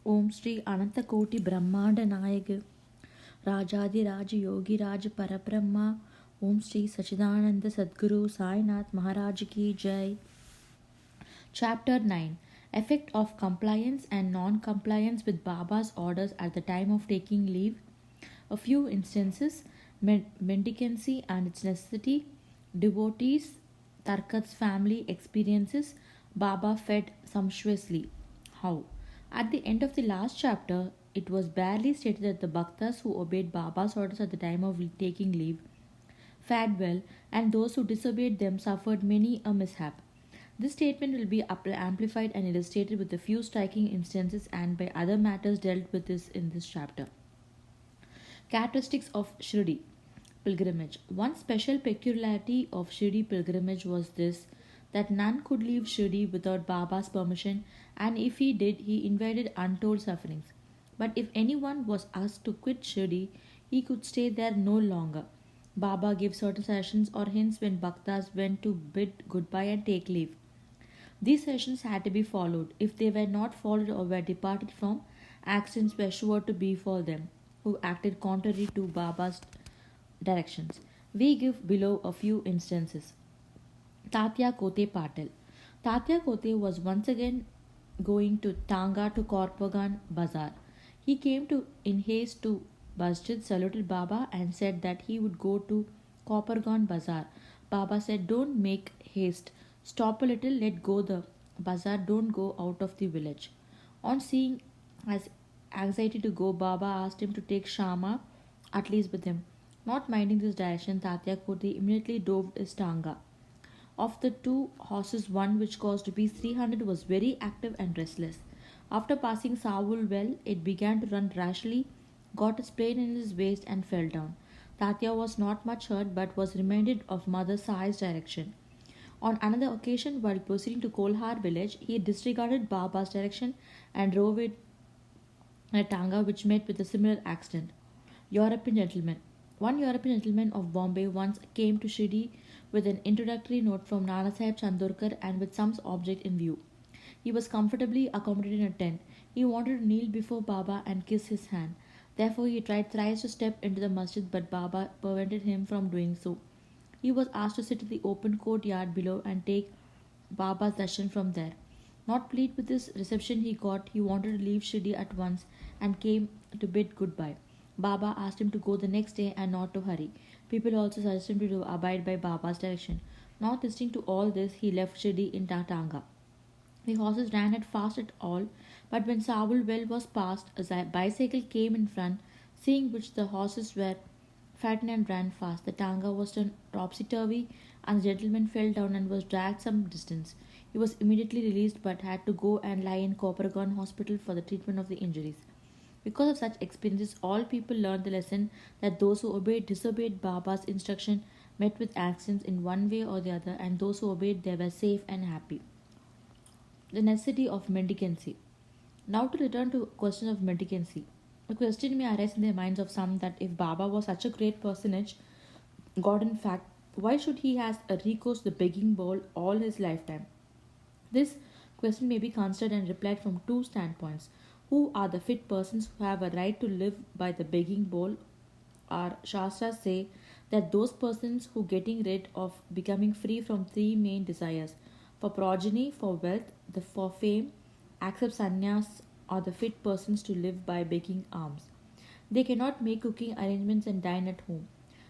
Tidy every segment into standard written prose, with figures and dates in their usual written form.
ओम श्री अनंतकोटि ब्रह्मांड नायक राजाधिराज योगिराज परब्रह्मा ओम श्री सच्चिदानंद सद्गुरु साईनाथ महाराज की जय. Chapter 9. Effect of compliance and non-compliance with Baba's orders at the time of taking leave. A few instances: mendicancy and its necessity, devotees, Tarkat's family experiences, Baba fed sumptuously. How? At the end of the last chapter, it was barely stated that the Bhaktas who obeyed Baba's orders at the time of taking leave fared well, and those who disobeyed them suffered many a mishap. This statement will be amplified and illustrated with a few striking instances and by other matters dealt with this in this chapter. Characteristics of Shirdi pilgrimage. One special peculiarity of Shirdi pilgrimage was this, that none could leave Shirdi without Baba's permission, and if he did, he invited untold sufferings. But if anyone was asked to quit Shirdi, he could stay there no longer. Baba gave certain suggestions or hints when Bhaktas went to bid goodbye and take leave. These suggestions had to be followed. If they were not followed or were departed from, accidents were sure to befall them who acted contrary to Baba's directions. We give below a few instances. Tatya Kote Patil. Tatya Kote was once again going to Tanga to Korpagan Bazaar. He came to in haste to Masjid, saluted Baba, and said that he would go to Kopargan Bazaar. Baba said, "Don't make haste. Stop a little, let go the bazaar, don't go out of the village." On seeing his anxiety to go, Baba asked him to take Shama at least with him. Not minding this direction, Tatya Koti immediately dove his tanga. Of the two horses, one which cost rupees 300 was very active and restless. After passing Savul well, it began to run rashly, got a sprain in his waist, and fell down. Tatya was not much hurt but was reminded of Mother Sai's direction. On another occasion, while proceeding to Kolhar village, he disregarded Baba's direction and drove it a tanga which met with a similar accident. European gentleman. One European gentleman of Bombay once came to Shirdi with an introductory note from Nanasaheb Chandorkar and with some object in view. He was comfortably accommodated in a tent. He wanted to kneel before Baba and kiss his hand. Therefore, he tried thrice to step into the masjid, but Baba prevented him from doing so. He was asked to sit in the open courtyard below and take Baba's darshan from there. Not pleased with this reception he got, he wanted to leave Shirdi at once and came to bid goodbye. Baba asked him to go the next day and not to hurry. People also suggested him to abide by Baba's direction. Not listening to all this, he left Shirdi in Tatanga. The horses ran at fast at all, but when Savul well was passed, a bicycle came in front, seeing which the horses were frightened and ran fast. The tanga was turned topsy-turvy, and the gentleman fell down and was dragged some distance. He was immediately released, but had to go and lie in Kopergon hospital for the treatment of the injuries. Because of such experiences, all people learned the lesson that those who disobeyed Baba's instruction met with accidents in one way or the other, and those who obeyed they were safe and happy. The necessity of mendicancy. Now to return to question of mendicancy. A question may arise in the minds of some that if Baba was such a great personage, God in fact, why should he have a recourse to the begging bowl all his lifetime? This question may be considered and replied from two standpoints. Who are the fit persons who have a right to live by the begging bowl? Our Shastras say that those persons who getting rid of becoming free from three main desires, for progeny, for wealth, for fame, accept sannyas are the fit persons to live by begging alms. They cannot make cooking arrangements and dine at home.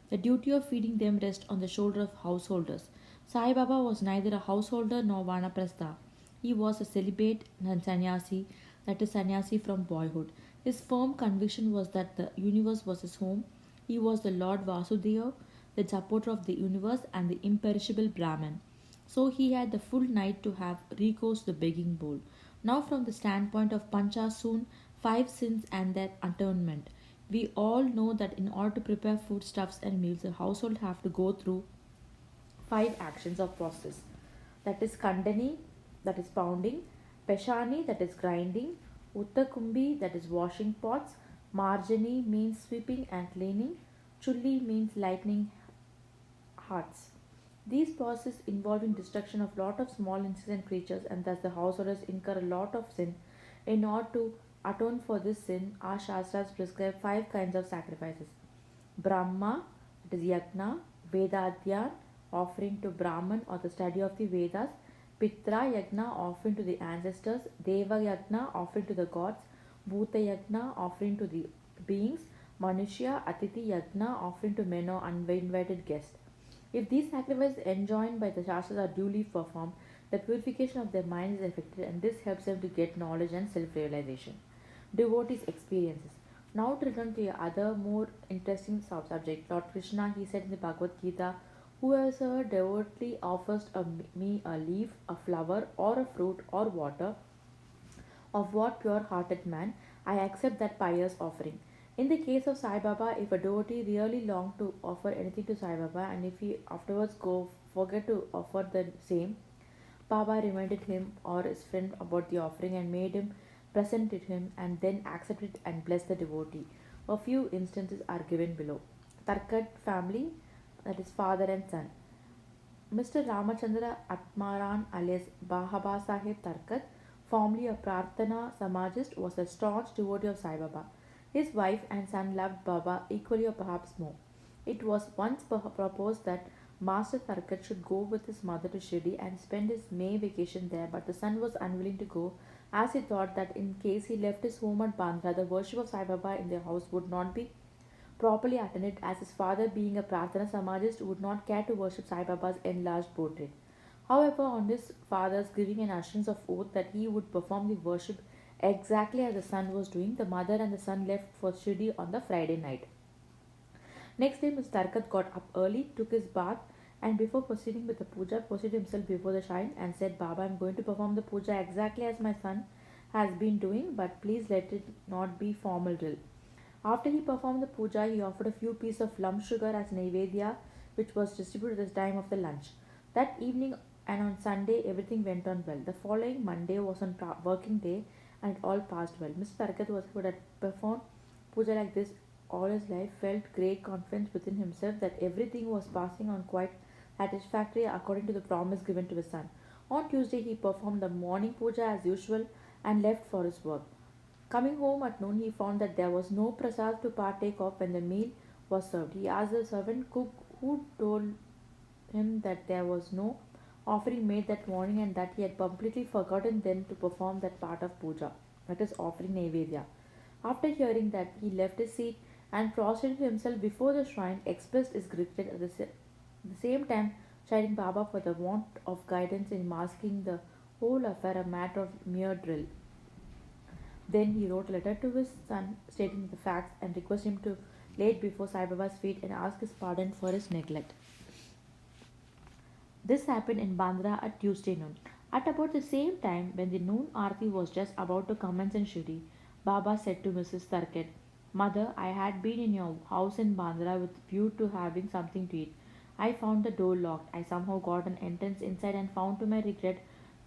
The duty of feeding them rests on the shoulder of householders. Sai Baba was neither a householder nor vanaprastha. He was a celibate sannyasi, that is sannyasi from boyhood. His firm conviction was that the universe was his home. He was the Lord Vasudeva, the supporter of the universe and the imperishable Brahman. So he had the full night to have recourse to the begging bowl. Now, from the standpoint of Panchasun, five sins and their atonement, we all know that in order to prepare foodstuffs and meals, the household have to go through five actions of process. That is Kandani, that is pounding, Peshani, that is grinding, Uttakumbi, that is washing pots, Marjani means sweeping and cleaning, Chulli means lightening hearts. These processes involving destruction of lot of small insects and creatures, and thus the householders incur a lot of sin in order to atone for this sin, our Shastras prescribe five kinds of sacrifices. Brahma, that is Yajna; Vedadhyan, offering to Brahman or the study of the Vedas; Pitra Yajna, offering to the ancestors; Deva Yajna, offering to the gods; Bhuta Yajna, offering to the beings; Manushya Atiti Yajna, offering to men or uninvited guests. If these sacrifices enjoined by the Shastras are duly performed, the purification of their mind is effected, and this helps them to get knowledge and self realization. Devotees' experiences. Now to return to a other more interesting subject. Lord Krishna, he said in the Bhagavad Gita, whoever devoutly offers me a leaf, a flower, or a fruit, or water, of what pure hearted man, I accept that pious offering. In the case of Sai Baba, if a devotee really longed to offer anything to Sai Baba and if he afterwards forget to offer the same, Baba reminded him or his friend about the offering and made him present it him and then accept it and bless the devotee. A few instances are given below. Tarkat family, that is father and son. Mr. Ramachandra Atmaran alias Bahaba Sahib Tarkat, formerly a Prarthana Samajist, was a staunch devotee of Sai Baba. His wife and son loved Baba equally or perhaps more. It was once proposed that Master Tarkat should go with his mother to Shirdi and spend his May vacation there, but the son was unwilling to go as he thought that in case he left his home at Bandra, the worship of Sai Baba in their house would not be properly attended, as his father, being a Prarthana Samajist, would not care to worship Sai Baba's enlarged portrait. However, on his father's giving an assurance of oath that he would perform the worship exactly as the son was doing, the mother and the son left for Shirdi on the Friday night. Next day, Mr. Tarkat got up early, took his bath, and before proceeding with the puja, prostrated himself before the shrine and said, Baba, I am going to perform the puja exactly as my son has been doing, but please let it not be formal drill. After he performed the puja, he offered a few pieces of lump sugar as Naivedya, which was distributed at the time of the lunch. That evening and on Sunday, everything went on well. The following Monday was on working day, and it all passed well. Mr. Tarkat was who had performed puja like this all his life, felt great confidence within himself that everything was passing on quite satisfactory according to the promise given to his son. On Tuesday, he performed the morning puja as usual and left for his work. Coming home at noon, he found that there was no prasad to partake of when the meal was served. He asked the servant cook, who told him that there was no offering made that morning and that he had completely forgotten then to perform that part of puja, that is, offering Naivedya. After hearing that, he left his seat and prostrated himself before the shrine, expressed his regret at the same time chiding Baba for the want of guidance in masking the whole affair a matter of mere drill. Then he wrote a letter to his son stating the facts and requested him to lay it before Sai Baba's feet and ask his pardon for his neglect. This happened in Bandra at Tuesday noon. At about the same time, when the noon aarti was just about to commence in Shirdi, Baba said to Mrs. Tarket, Mother, I had been in your house in Bandra with view to having something to eat. I found the door locked. I somehow got an entrance inside and found to my regret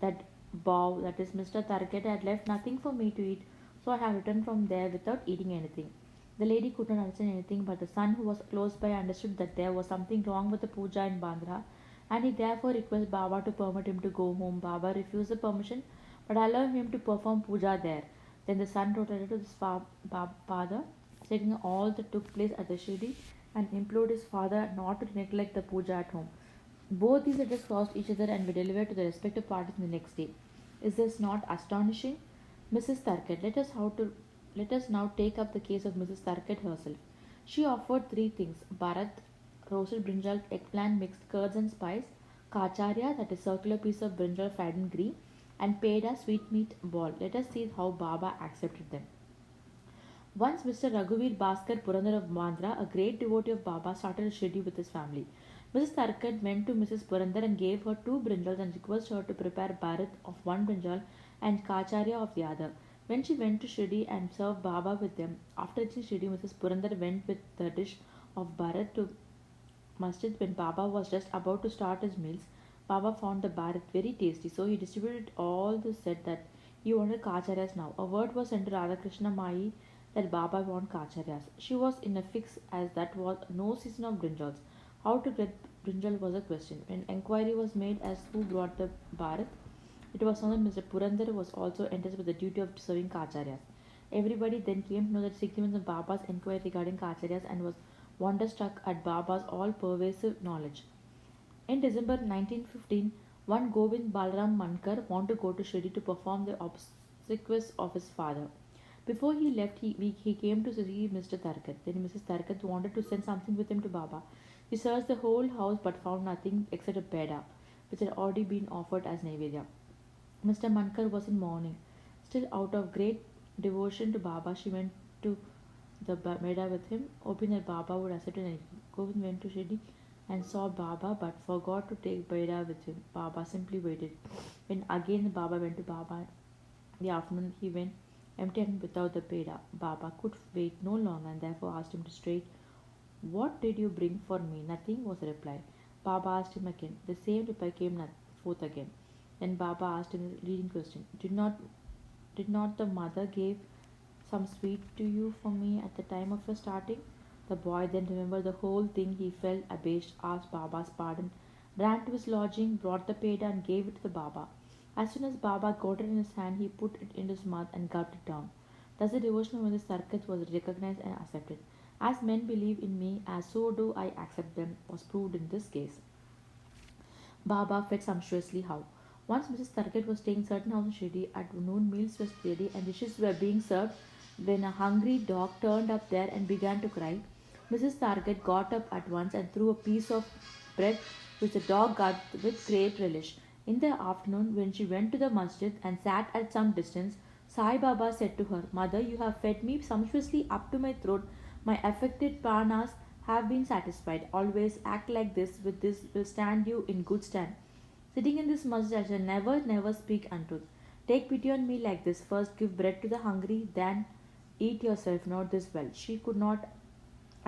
that Bow, that is Mr. Tarket, had left nothing for me to eat, so I have returned from there without eating anything. The lady could not understand anything, but the son, who was close by, understood that there was something wrong with the puja in Bandra, and he therefore requested Baba to permit him to go home. Baba refused the permission, but allowed him to perform puja there. Then the son wrote a letter to his father, stating all that took place at the Shirdi, and implored his father not to neglect the puja at home. Both these letters crossed each other and were delivered to the respective parties the next day. Is this not astonishing? Mrs. Tarkat, let us now take up the case of Mrs. Tarkat herself. She offered three things: bharat, roasted brinjal, eggplant, mixed curds and spice; kacharya, that is circular piece of brinjal fried in ghee; and peda, sweetmeat ball. Let us see how Baba accepted them. Once Mr. Raghuveer Bhaskar Purandar of Bandra, a great devotee of Baba, started a Shirdi with his family. Mrs. Tarkat went to Mrs. Purandar and gave her two brinjals and requested her to prepare bharat of one brinjal and kacharya of the other. When she went to Shirdi and served Baba with them, after reaching Shirdi, Mrs. Purandar went with the dish of bharat to masjid. When Baba was just about to start his meals, Baba found the bharat very tasty, so he distributed all this, said that he wanted kacharyas now. A word was sent to Radhakrishna Mai that Baba wanted kacharyas. She was in a fix as that was no season of brinjals. How to get brinjal was a question. When enquiry was made as who brought the bharat, it was found that Mr. Purandar was also entrusted with the duty of serving kacharyas. Everybody then came to know the significance of Baba's inquiry regarding Kacharyas and was wonderstruck at Baba's all-pervasive knowledge. In December 1915, one Govind Balram Mankar wanted to go to Shirdi to perform the obsequies of his father. Before he left, he came to see Mr. Tarkat. Then Mrs. Tarkat wanted to send something with him to Baba. He searched the whole house but found nothing except a peda, which had already been offered as Naivedya. Mr. Mankar was in mourning. Still, out of great devotion to Baba, she went to the Meda with him, hoping that Baba would accept it. Govind went to Shirdi and saw Baba but forgot to take Beda with him. Baba simply waited. When again Baba went to Baba in the afternoon, he went empty and without the Beda. Baba could wait no longer and therefore asked him straight, "What did you bring for me?" "Nothing," was the reply. Baba asked him again. The same reply came forth again. Then Baba asked him the leading question, Did not the mother give some sweet to you for me at the time of your starting?" The boy then remembered the whole thing. He felt abashed, asked Baba's pardon, ran to his lodging, brought the peda and gave it to the Baba. As soon as Baba got it in his hand, he put it in his mouth and gulped it down. Thus the devotion of Mrs. Sarkis was recognized and accepted. As men believe in me, as so do I accept them, was proved in this case. Baba fed sumptuously how. Once Mrs. Tarkat was staying in certain house in Shirdi. At noon meals were ready and dishes were being served when a hungry dog turned up there and began to cry. Mrs. Targat got up at once and threw a piece of bread which the dog got with great relish. In the afternoon, when she went to the masjid and sat at some distance, Sai Baba said to her, "Mother, you have fed me sumptuously up to my throat. My affected pranas have been satisfied. Always act like this. With this will stand you in good stand. Sitting in this masjid, I shall never speak untruth. Take pity on me like this. First give bread to the hungry, then eat yourself. Note this well." She could not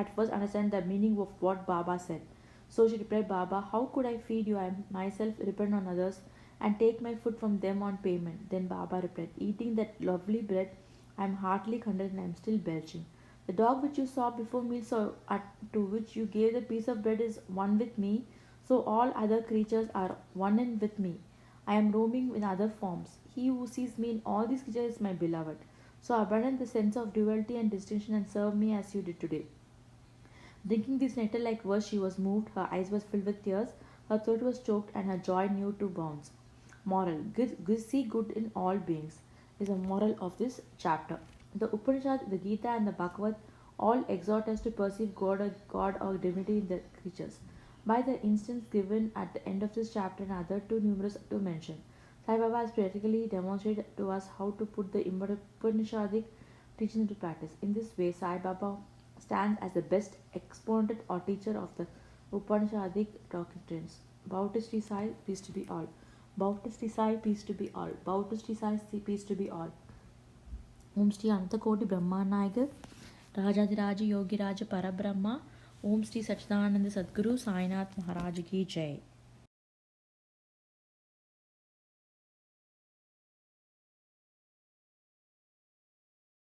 at first understand the meaning of what Baba said. So she replied, "Baba, how could I feed you? I myself depend on others and take my food from them on payment." Then Baba replied, "Eating that lovely bread, I am heartily content and I am still belching. The dog which you saw before meals to which you gave the piece of bread is one with me, so all other creatures are one in with me. I am roaming in other forms. He who sees me in all these creatures is my beloved. So abandon the sense of duality and distinction and serve me as you did today." Drinking this nectar-like verse, she was moved, her eyes were filled with tears, her throat was choked, and her joy knew to bounds. Moral: see good in all beings is a moral of this chapter. The Upanishad, the Gita, and the Bhagavad all exhort us to perceive God or divinity in the creatures. By the instance given at the end of this chapter and other too numerous to mention, Sai Baba has practically demonstrated to us how to put the Upanishadic teaching into practice. In this way, Sai Baba stands as the best exponent or teacher of the Upanishadic doctrines. Bow to Sri Sai, peace to be all. Bow to Sri Sai, peace to be all. Bow to Sri Sai, peace to be all. Om Sri Anantakoti Brahmanayaka Rajadiraja Yogiraja Parabrahma. Om Sri Sachidananda Sadguru Sainath Maharaj Ki Jai.